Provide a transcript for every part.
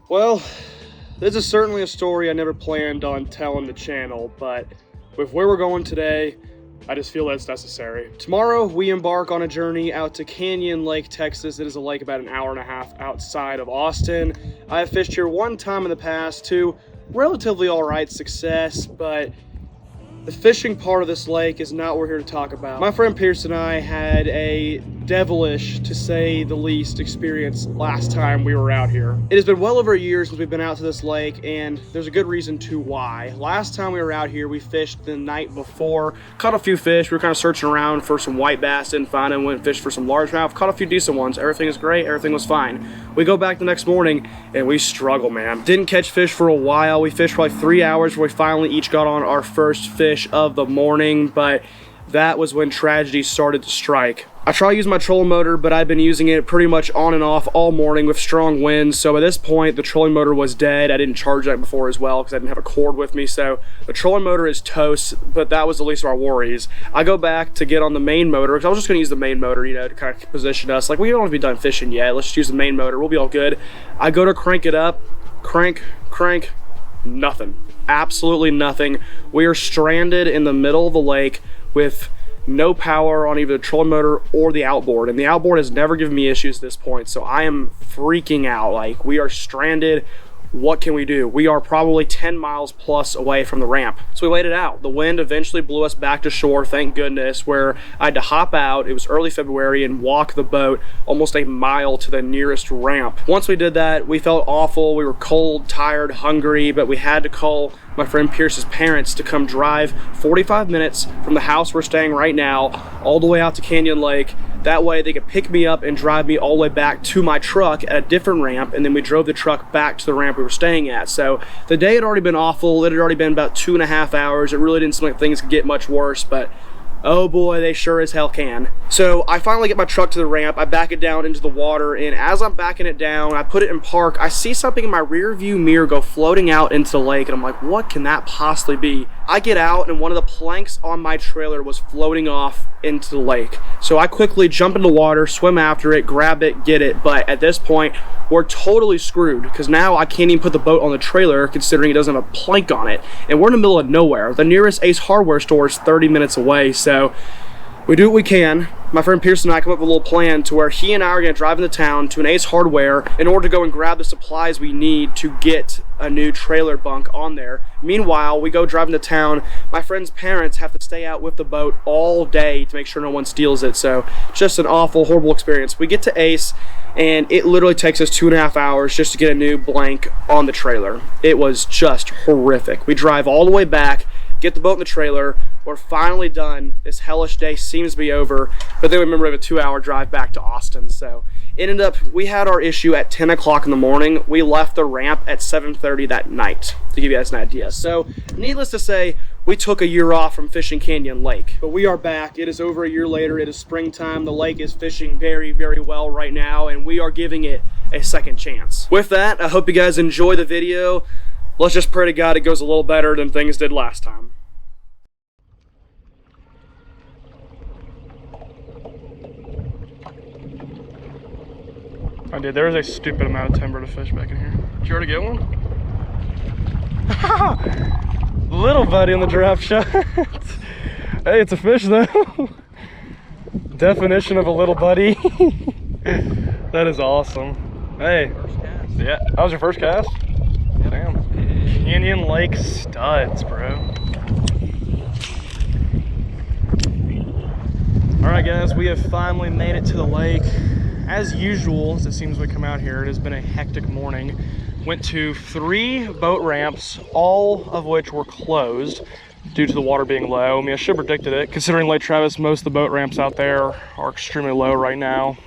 Well, this is certainly a story I never planned on telling the channel, but with where we're going today, I just feel that it's necessary. Tomorrow, we embark on a journey out to Canyon Lake, Texas. It is a lake about an hour and a half outside of Austin. I have fished here one time in the past to relatively all right success, but the fishing part of this lake is not what we're here to talk about. My friend Pierce and I had a devilish, to say the least, experience last time we were out here. It has been well over a year since we've been out to this lake, and there's a good reason to why. Last time we were out here, we fished the night before, caught a few fish. We were kind of searching around for some white bass, didn't find them, went and fished for some largemouth, caught a few decent ones. Everything is great, everything was fine. We go back the next morning, and we struggle, man. Didn't catch fish for a while. We fished for like 3 hours before we finally each got on our first fish of the morning, but that was when tragedy started to strike. I try to use my trolling motor, but I've been using it pretty much on and off all morning with strong winds. So at this point, the trolling motor was dead. I didn't charge that before as well because I didn't have a cord with me. So the trolling motor is toast, but that was the least of our worries. I go back to get on the main motor because I was just going to use the main motor, you know, to kind of position us. Like, we don't have to be done fishing yet. Let's just use the main motor. We'll be all good. I go to crank it up, crank, nothing. Absolutely nothing. We are stranded in the middle of the lake with no power on either the trolling motor or the outboard, and the outboard has never given me issues at this point, so I am freaking out. Like, we are stranded. What can we do? We are probably 10 miles plus away from the ramp. So we waited out. The wind eventually blew us back to shore, thank goodness, where I had to hop out. It was early February and walk the boat almost a mile to the nearest ramp. Once we did that, we felt awful. We were cold, tired, hungry, but we had to call my friend Pierce's parents to come drive 45 minutes from the house we're staying right now all the way out to Canyon Lake. That way they could pick me up and drive me all the way back to my truck at a different ramp, and then we drove the truck back to the ramp we were staying at. So the day had already been awful. It had already been about 2.5 hours. It really didn't seem like things could get much worse, but oh boy, they sure as hell can. So I finally get my truck to the ramp, I back it down into the water, and as I'm backing it down, I put it in park, I see something in my rear view mirror go floating out into the lake, and I'm like, what can that possibly be? I get out, and one of the planks on my trailer was floating off into the lake. So I quickly jump in the water, swim after it, grab it, get it, but at this point, we're totally screwed because now I can't even put the boat on the trailer considering it doesn't have a plank on it. And we're in the middle of nowhere. The nearest Ace Hardware store is 30 minutes away, so we do what we can. My friend Pierce and I come up with a little plan to where he and I are going to drive into town to an Ace Hardware in order to go and grab the supplies we need to get a new trailer bunk on there. Meanwhile, we go driving to town. My friend's parents have to stay out with the boat all day to make sure no one steals it. So just an awful, horrible experience. We get to Ace, and it literally takes us 2.5 hours just to get a new blank on the trailer. It was just horrific. We drive all the way back, get the boat in the trailer. We're finally done. This hellish day seems to be over, but then we remember we have a 2-hour drive back to Austin. So it ended up, we had our issue at 10 o'clock in the morning. We left the ramp at 7:30 that night, to give you guys an idea. So needless to say, we took a year off from fishing Canyon Lake, but we are back. It is over a year later. It is springtime. The lake is fishing very, very well right now, and we are giving it a second chance. With that, I hope you guys enjoy the video. Let's just pray to God it goes a little better than things did last time. I did. There was a stupid amount of timber to fish back in here. Did you already get one? Little buddy on the drop shot. Hey, it's a fish though. Definition of a little buddy. That is awesome. Hey. First cast. Yeah, that was your first cast? Yep. Damn. Canyon Lake studs, bro. Alright guys, we have finally made it to the lake. As usual, as it seems we come out here, it has been a hectic morning. Went to 3 boat ramps, all of which were closed due to the water being low. I mean, I should have predicted it. Considering Lake Travis, most of the boat ramps out there are extremely low right now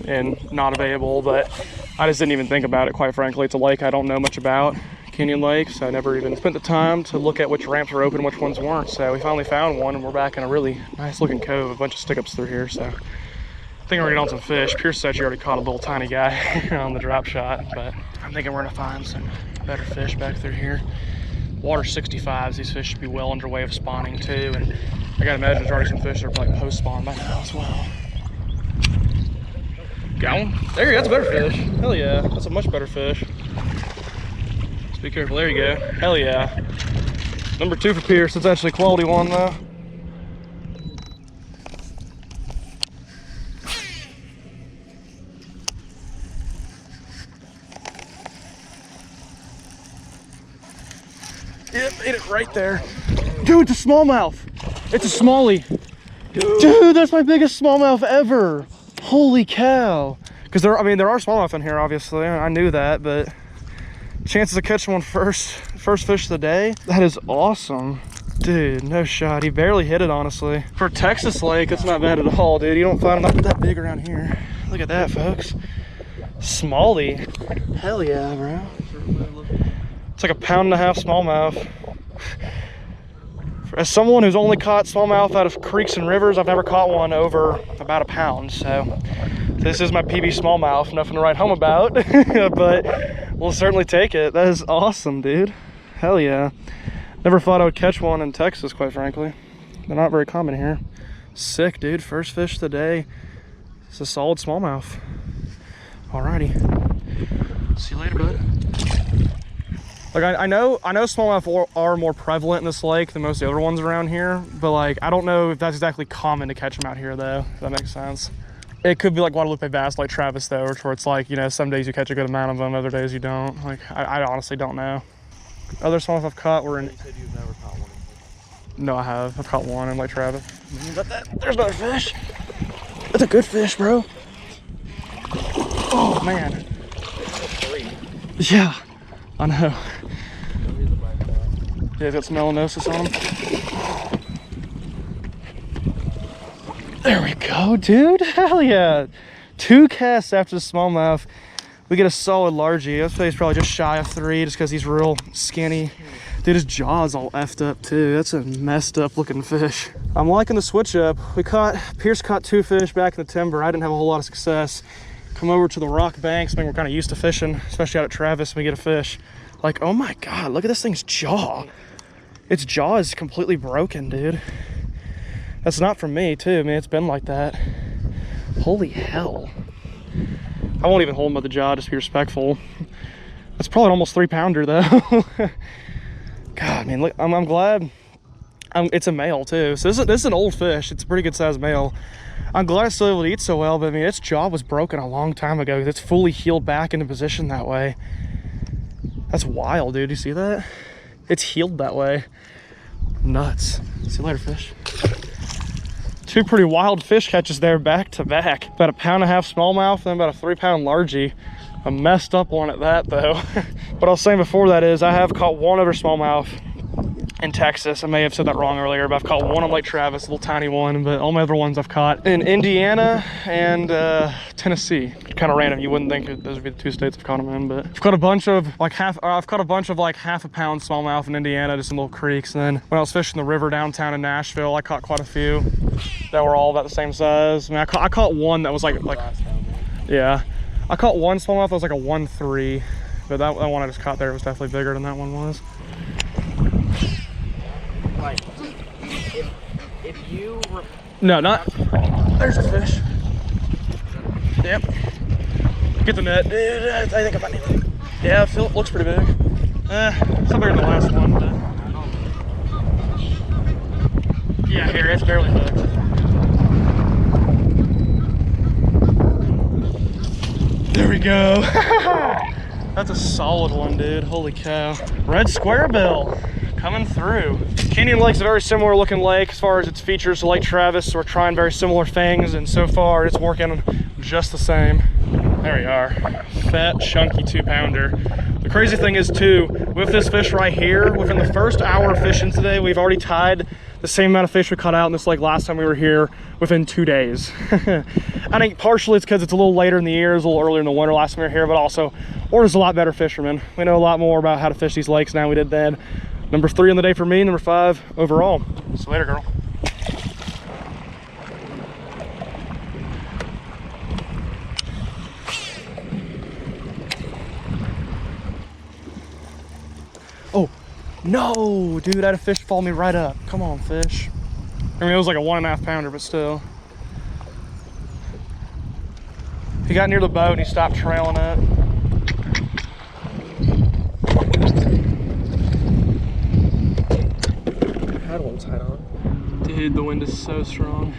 and not available, but I just didn't even think about it, quite frankly. It's a lake I don't know much about, Canyon Lake, so I never even spent the time to look at which ramps were open, which ones weren't. So we finally found one, and we're back in a really nice looking cove, a bunch of stick-ups through here, so I think we're gonna get on some fish. Pierce said you already caught a little tiny guy on the drop shot, but I'm thinking we're gonna find some better fish back through here. Water 65s, these fish should be well underway of spawning too, and I gotta imagine there's already some fish that are probably post-spawn by now as well. Got one? There you go, that's a better fish. Hell yeah, that's a much better fish. Be careful, there you go. Hell yeah. Number 2 for Pierce, it's actually a quality one though. Yep, ate it right there. Dude, it's a smallmouth. It's a smallie. Dude, that's my biggest smallmouth ever. Holy cow. Because there are smallmouth in here, obviously. I knew that, but chances of catching one first fish of the day, that is awesome. Dude, no shot. He barely hit it, honestly. For Texas lake, it's not bad at all, dude. You don't find them that big around here. Look at that, folks. Smallie. Hell yeah, bro. It's like a 1.5 pound smallmouth. As someone who's only caught smallmouth out of creeks and rivers, I've never caught one over about 1 pound. So this is my PB smallmouth. Nothing to write home about, but we'll certainly take it. That is awesome, dude. Hell yeah. Never thought I would catch one in Texas, quite frankly. They're not very common here. Sick, dude. First fish of the day. It's a solid smallmouth. Alrighty. See you later, bud. Like I know smallmouth are more prevalent in this lake than most of the other ones around here, but like I don't know if that's exactly common to catch them out here though, if that makes sense. It could be like Guadalupe bass, like Travis though, where it's like, you know, some days you catch a good amount of them, other days you don't. Like I honestly don't know. Other smallmouth I've caught were in... You said you've never caught one? No, I have. I've caught one in Lake Travis. There's another fish. That's a good fish, bro. Oh man. Yeah, I know. Yeah, he's got some melanosis on him. There we go, dude. Hell yeah. 2 casts after the smallmouth. We get a solid largie. I'd say he's probably just shy of 3 just because he's real skinny. Dude, his jaw's all effed up too. That's a messed up looking fish. I'm liking the switch up. Pierce caught 2 fish back in the timber. I didn't have a whole lot of success. Come over to the rock banks. I mean, we're kind of used to fishing, especially out at Travis when we get a fish. Like, oh my God, look at this thing's jaw. Its jaw is completely broken, dude. That's not from me too. I mean, it's been like that. Holy hell. I won't even hold him by the jaw, just be respectful. That's probably an almost 3 pounder though. God, I mean, look, I'm glad. It's a male too. So this is an old fish. It's a pretty good sized male. I'm glad it's still able to eat so well, but I mean, its jaw was broken a long time ago. It's fully healed back into position that way. That's wild, dude. You see that? It's healed that way. Nuts. See you later, fish. 2 pretty wild fish catches there back to back. About a 1.5 pound smallmouth and about a 3 pound largie. A messed up one at that though. What I was saying before that is I have caught 1 other smallmouth in Texas. I may have said that wrong earlier, but I've caught 1 on Lake Travis, a little tiny one, but all my other ones I've caught in Indiana and Tennessee. Kind of random. You wouldn't think those would be the 2 states I've caught them in, but I've caught a bunch of like half a pound smallmouth in Indiana, just in little creeks. And then when I was fishing the river downtown in Nashville, I caught quite a few that were all about the same size. I mean, I caught one that was like yeah, I caught 1 smallmouth that was like a 1.3, but that one I just caught there was definitely bigger than that one was. Like, if you... No, not... There's a fish. Yep. Get the net. Dude, I think I might need to... Yeah, it looks pretty big. It's not bigger than the last one, but... Yeah, here, it's barely hooked. There we go. That's a solid one, dude. Holy cow. Red squarebill coming through. Canyon Lake's a very similar looking lake as far as its features to Lake Travis. We're trying very similar things, and so far it's working just the same. There we are. Fat, chunky 2 pounder. The crazy thing is too, with this fish right here, within the first hour of fishing today, we've already tied the same amount of fish we caught out in this lake last time we were here within 2 days. I think partially it's because it's a little later in the year, it's a little earlier in the winter last time we were here, but also we're just a lot better fishermen. We know a lot more about how to fish these lakes now we did then. Number 3 on the day for me, number 5 overall. See you later, girl. Oh, no, dude, I had a fish follow me right up. Come on, fish. I mean, it was like a 1.5 pounder, but still. He got near the boat and he stopped trailing it. Dude, the wind is so strong.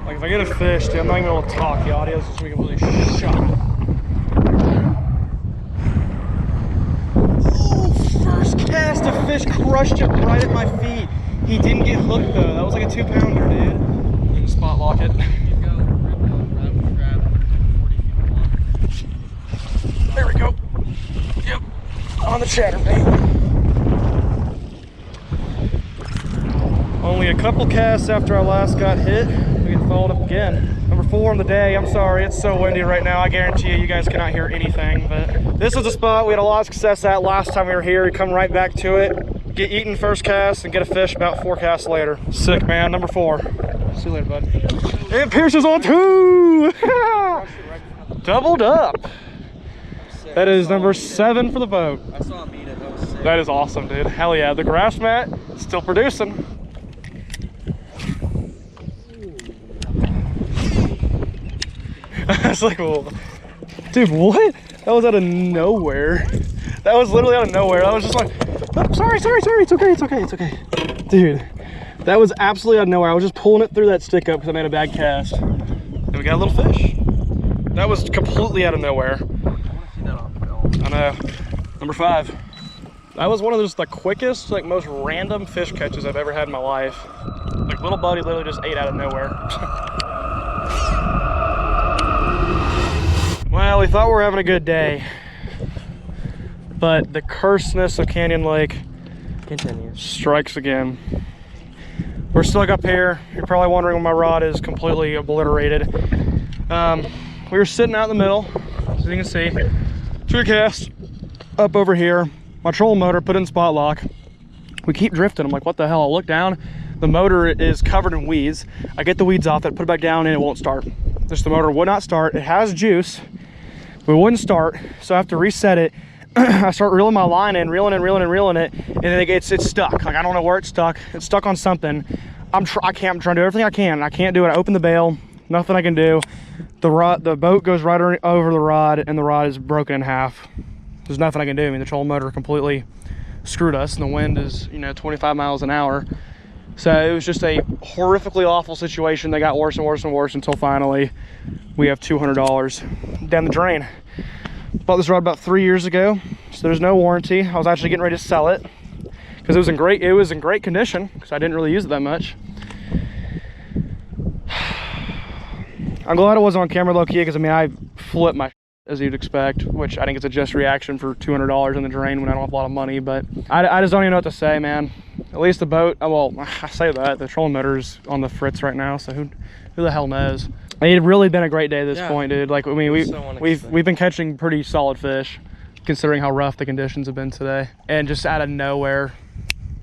Like if I get a fish, dude, I'm not even able to talk. The audio's just gonna be completely shot. Oh, first cast, a fish crushed it right at my feet. He didn't get hooked though. That was like a 2-pounder, dude. You can spot lock it. There we go. Yep. On the chatterbait. Only a couple casts after I last got hit, we get followed up again. Number 4 on the day. I'm sorry, it's so windy right now. I guarantee you guys cannot hear anything, but this was a spot we had a lot of success at last time we were here. We come right back to it, get eaten first cast, and get a fish about 4 casts later. Sick, man. Number 4. See you later, bud. And Pierce is on 2! Doubled up. That is number 7 for the boat. I saw him eat it. That was sick. That is awesome, dude. Hell yeah. The grass mat still producing. I was like, well, dude, what? That was out of nowhere. That was literally out of nowhere. I was just like, oh, sorry. It's okay. Dude, that was absolutely out of nowhere. I was just pulling it through that stick up because I made a bad cast. And we got a little fish. That was completely out of nowhere. I know. Number 5. That was one of the quickest, like most random fish catches I've ever had in my life. Like little buddy literally just ate out of nowhere. Well, we thought we were having a good day, but the cursedness of Canyon Lake continues. Strikes again. We're stuck up here. You're probably wondering why my rod is completely obliterated. We were sitting out in the middle, as you can see. 2 casts up over here. My trolling motor put in spot lock. We keep drifting. I'm like, what the hell? I look down. The motor is covered in weeds. I get the weeds off it, put it back down, and it won't start. Just the motor would not start. It has juice, but it wouldn't start. So I have to reset it. I start reeling my line in, reeling it, and then it's stuck. Like I don't know where it's stuck. It's stuck on something. I'm trying to do everything I can, and I can't do it. I open the bail, nothing I can do. The boat goes right over the rod, and the rod is broken in half. There's nothing I can do. I mean, the trolling motor completely screwed us, and the wind is 25 miles an hour. So it was just a horrifically awful situation. They got worse and worse and worse until finally we have $200 down the drain. Bought this rod about 3 years ago, so there's no warranty. I was actually getting ready to sell it because it was in great condition because I didn't really use it that much. I'm glad it wasn't on camera low key because I mean I flipped my as you'd expect, which I think it's a just reaction for $200 in the drain when I don't have a lot of money, but I just don't even know what to say, man. At least the boat, well, I say that, the trolling motor's on the fritz right now, so who the hell knows? It had really been a great day at this point, dude. Like, I mean, we've been catching pretty solid fish, considering how rough the conditions have been today. And just out of nowhere,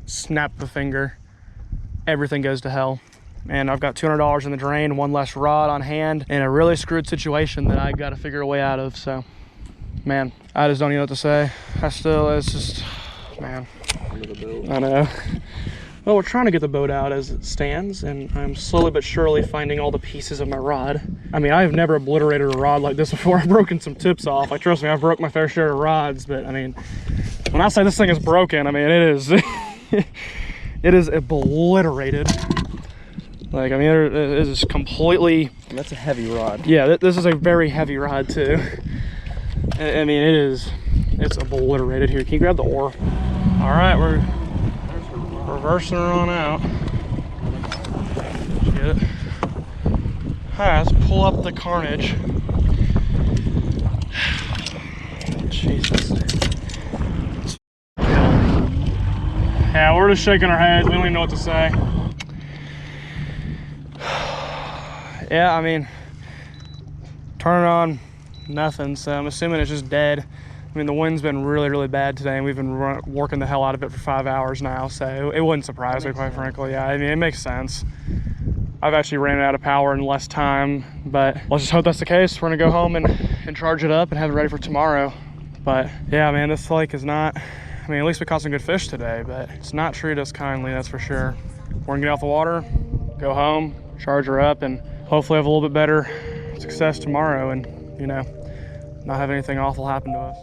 snap the finger, everything goes to hell. And I've got $200 in the drain, 1 less rod on hand, and a really screwed situation that I got to figure a way out of. So, man, I just don't even know what to say. It's just, man, I know. Well, we're trying to get the boat out as it stands, and I'm slowly but surely finding all the pieces of my rod. I mean, I've never obliterated a rod like this before. I've broken some tips off. Like, trust me, I've broke my fair share of rods, but I mean, when I say this thing is broken, I mean, it is, it is obliterated. Like, I mean, it is completely... That's a heavy rod. Yeah, this is a very heavy rod, too. I mean, it's obliterated here. Can you grab the oar? All right, we're reversing her on out. Get it? All right, let's pull up the carnage. Jesus. Yeah, we're just shaking our heads. We don't even know what to say. Yeah, I mean, turn it on, nothing, so I'm assuming it's just dead. I mean, the wind's been really, really bad today, and we've been working the hell out of it for 5 hours now, so it wouldn't surprise me, quite frankly. Yeah, I mean, it makes sense. I've actually ran out of power in less time, but let's just hope that's the case. We're gonna go home and charge it up and have it ready for tomorrow. But yeah, man, this lake is not, I mean, at least we caught some good fish today, but it's not treated us kindly, that's for sure. We're gonna get off the water, go home, charge her up, and hopefully have a little bit better success tomorrow and, not have anything awful happen to us.